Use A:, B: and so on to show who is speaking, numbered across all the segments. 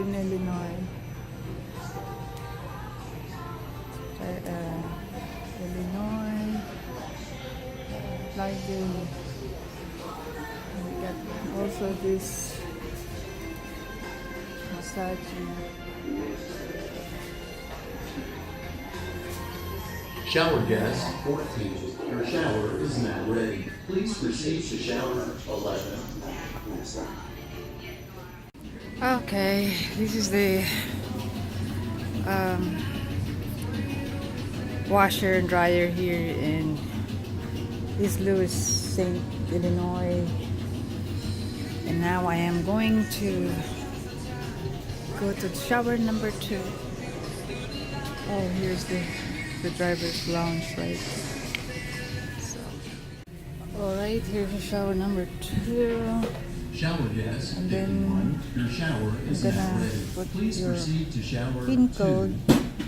A: in Illinois. Illinois. Library. And we got also this massage.
B: Shower guest 14, your shower is now ready. Please proceed to shower 11.
A: Okay, this is the washer and dryer here in East Louis, St. Illinois. And now I am going to go to shower number 2. Oh, here's the driver's lounge, right? So, all right, here's the shower number 2.
B: Shower guest
A: And then
B: 51, your shower is
A: I'm
B: now
A: gonna
B: ready.
A: put
B: Please
A: your
B: proceed to shower
A: PIN
B: 2.
A: code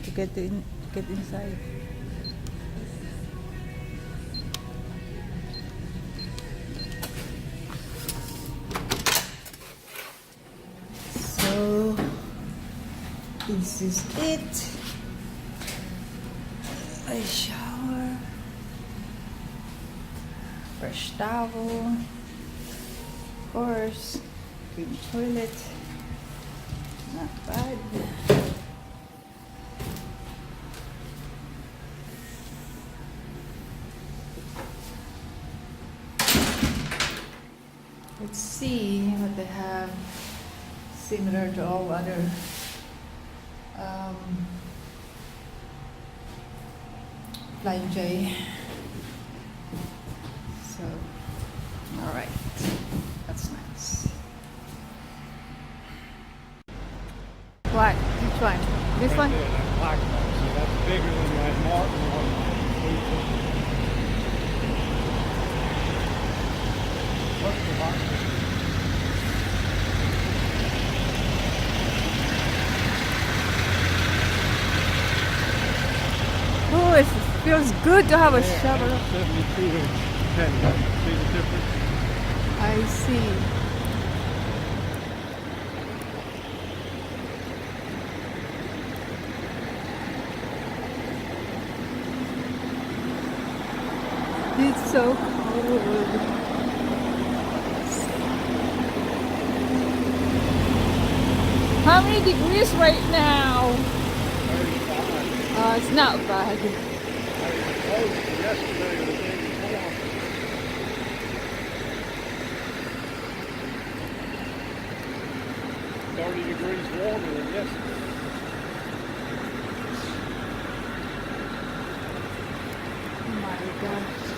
A: to get inside. So this is it. A shower, fresh towel, of course, clean toilet, not bad. Let's see what they have similar to all other Flying J. So, all right, that's nice. What? Which one? This one?
C: Right there, that black one. See, that's bigger than that Martin one. What's the box?
A: Oh, it feels good to have a shower.
C: 72-inch penny. See the difference?
A: I see. It's so cold. How many degrees right now?
C: 35.
A: It's not bad.
C: Close to yesterday or the day before. 30 degrees warmer than yesterday.
A: Oh my gosh.